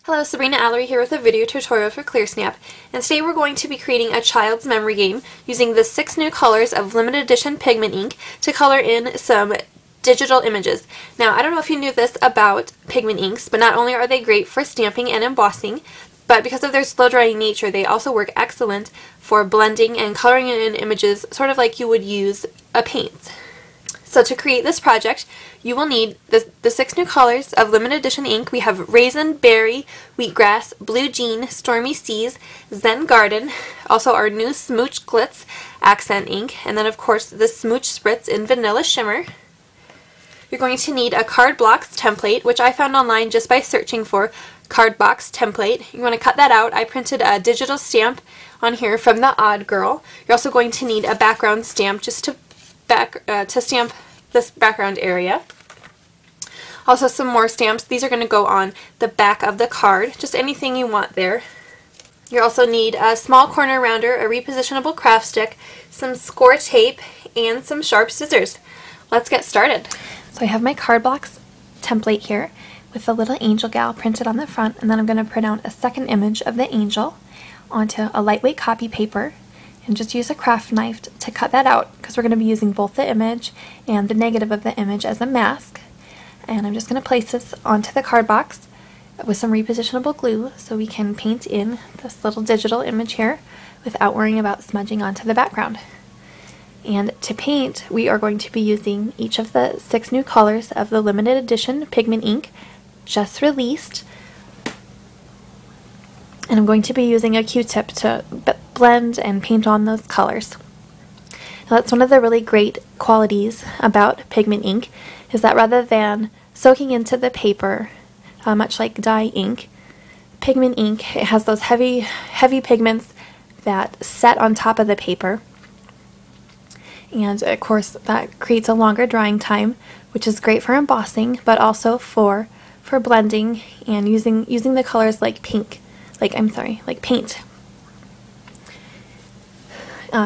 Hello, Sabrina Alery here with a video tutorial for Clearsnap, and today we're going to be creating a child's memory game using the 6 new colors of Limited Edition Pigment Ink to color in some digital images. Now, I don't know if you knew this about pigment inks, but not only are they great for stamping and embossing, but because of their slow-drying nature, they also work excellent for blending and coloring in images, sort of like you would use a paint. So to create this project, you will need the 6 new colors of Limited Edition ink. We have Raisin, Berry, Wheatgrass, Blue Jean, Stormy Seas, Zen Garden, also our new Smooch Glitz accent ink, and then of course the Smooch Spritz in Vanilla Shimmer. You're going to need a Colorbox template, which I found online just by searching for Colorbox template. You want to cut that out. I printed a digital stamp on here from the Odd Girl. You're also going to need a background stamp just to stamp this background area. Also some more stamps. These are going to go on the back of the card. Just anything you want there. You also need a small corner rounder, a repositionable craft stick, some score tape, and some sharp scissors. Let's get started. So I have my Colorbox template here with the little angel gal printed on the front, and then I'm going to print out a second image of the angel onto a lightweight copy paper. And just use a craft knife to cut that out because we're going to be using both the image and the negative of the image as a mask. And I'm just going to place this onto the card box with some repositionable glue so we can paint in this little digital image here without worrying about smudging onto the background. And to paint, we are going to be using each of the 6 new colors of the Limited Edition Pigment Ink just released. And I'm going to be using a Q-tip to blend and paint on those colors. Now that's one of the really great qualities about pigment ink, is that rather than soaking into the paper, much like dye ink, pigment ink, it has those heavy pigments that set on top of the paper. And of course that creates a longer drying time, which is great for embossing, but also for blending and using the colors like paint.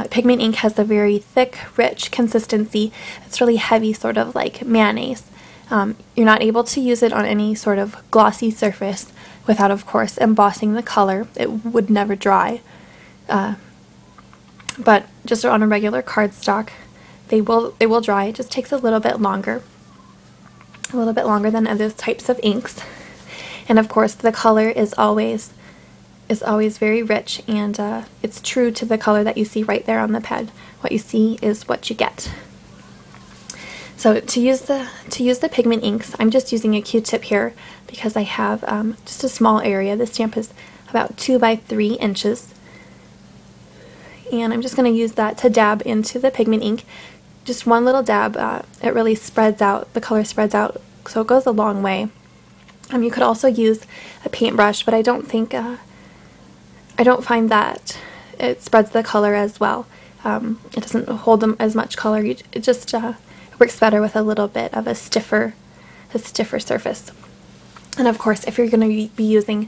Pigment ink has a very thick, rich consistency. It's really heavy, sort of like mayonnaise. You're not able to use it on any sort of glossy surface without, of course, embossing the color. It would never dry. But just on a regular cardstock, they will dry. It just takes a little bit longer than other types of inks. And of course, the color is always very rich, and it's true to the color that you see right there on the pad. What you see is what you get. So to use the pigment inks, I'm just using a Q-tip here because I have just a small area. The stamp is about 2 by 3 inches, and I'm just going to use that to dab into the pigment ink. Just one little dab. It really spreads out. The color spreads out, so it goes a long way. You could also use a paintbrush, but I don't find that it spreads the color as well. It doesn't hold them as much color. It just works better with a little bit of a stiffer surface. And of course, if you're going to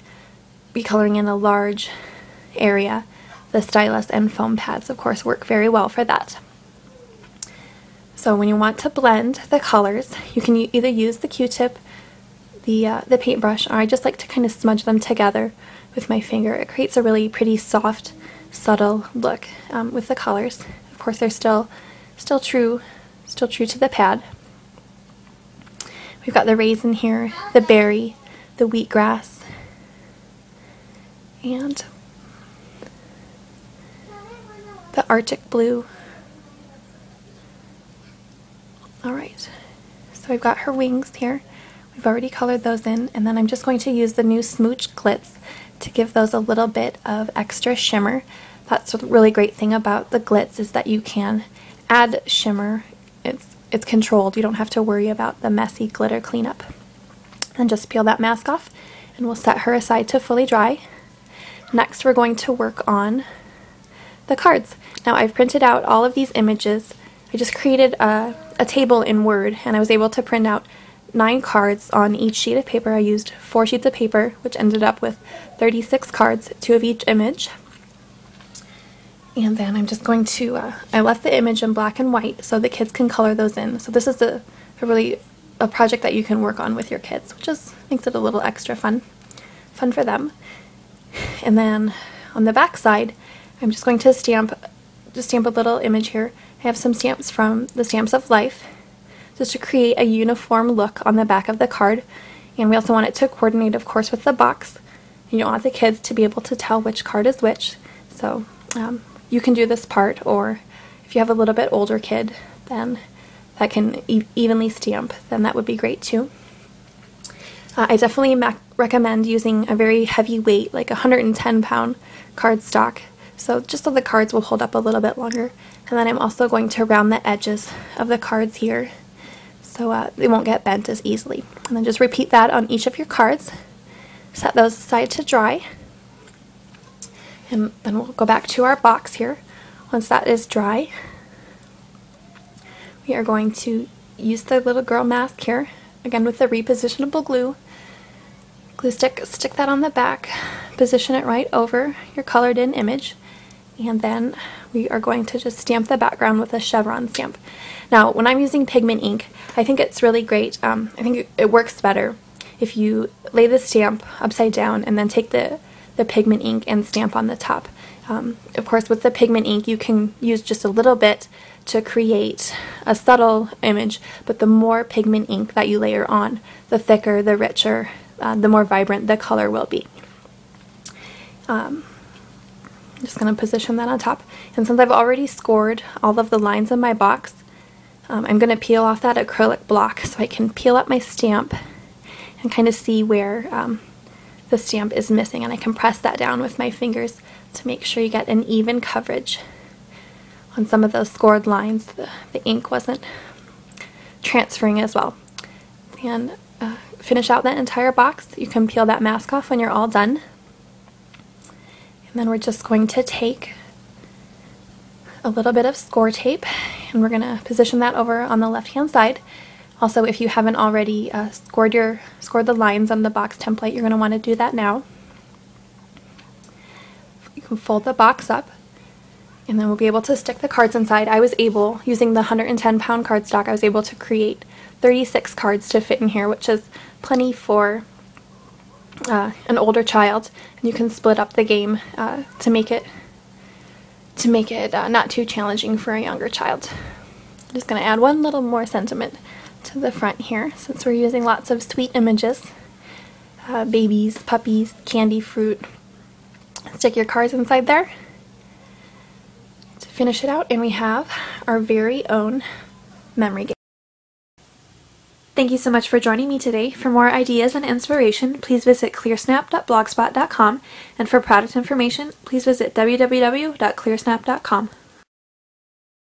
be coloring in a large area, the stylus and foam pads, of course, work very well for that. So when you want to blend the colors, you can either use the Q-tip, the paintbrush, or I just like to kind of smudge them together with my finger. It creates a really pretty soft, subtle look with the colors. Of course, they're still true to the pad. We've got the Raisin here, the Berry, the Wheatgrass, and the Arctic Blue. Alright, so we've got her wings here. We've already colored those in, and then I'm just going to use the new Smooch Glitz to give those a little bit of extra shimmer. That's a really great thing about the glitz, is that you can add shimmer. It's controlled. You don't have to worry about the messy glitter cleanup. And just peel that mask off, and we'll set her aside to fully dry. Next, we're going to work on the cards. Now, I've printed out all of these images. I just created a table in Word, and I was able to print out 9 cards on each sheet of paper. I used 4 sheets of paper, which ended up with 36 cards, 2 of each image. And then I'm just going to, I left the image in black and white so the kids can color those in. So this is a project that you can work on with your kids, which just makes it a little extra fun. fun for them. And then on the back side, I'm just going to stamp a little image here. I have some stamps from the Stamps of Life, just to create a uniform look on the back of the card. And we also want it to coordinate, of course, with the box. You don't want the kids to be able to tell which card is which. So you can do this part, or if you have a little bit older kid, then that can evenly stamp, then that would be great too. I definitely recommend using a very heavy weight, like 110-pound cardstock, so just so the cards will hold up a little bit longer. And then I'm also going to round the edges of the cards here, so they won't get bent as easily. And then just repeat that on each of your cards. Set those aside to dry. And then we'll go back to our box here. Once that is dry, we are going to use the little girl mask here, again with the repositionable glue. Glue stick that on the back, position it right over your colored in image, and then we are going to just stamp the background with a chevron stamp. Now, when I'm using pigment ink, I think it's really great. I think it works better if you lay the stamp upside down and then take the pigment ink and stamp on the top. Of course, with the pigment ink, you can use just a little bit to create a subtle image, but the more pigment ink that you layer on, the thicker, the richer, the more vibrant the color will be. I'm just going to position that on top. And since I've already scored all of the lines in my box, I'm going to peel off that acrylic block so I can peel up my stamp and kind of see where the stamp is missing, and I can press that down with my fingers to make sure you get an even coverage on some of those scored lines. The ink wasn't transferring as well. And finish out that entire box. You can peel that mask off when you're all done. And then we're just going to take a little bit of score tape and we're going to position that over on the left hand side. Also, if you haven't already scored the lines on the box template, you're going to want to do that now. You can fold the box up, and then we'll be able to stick the cards inside. I was able, using the 110-pound cardstock, I was able to create 36 cards to fit in here, which is plenty for an older child. And you can split up the game to make it not too challenging for a younger child. I'm just going to add one little more sentiment to the front here, since we're using lots of sweet images. Babies, puppies, candy, fruit. Stick your cards inside there to finish it out, and we have our very own memory game. Thank you so much for joining me today. For more ideas and inspiration, please visit clearsnap.blogspot.com, and for product information, please visit www.clearsnap.com.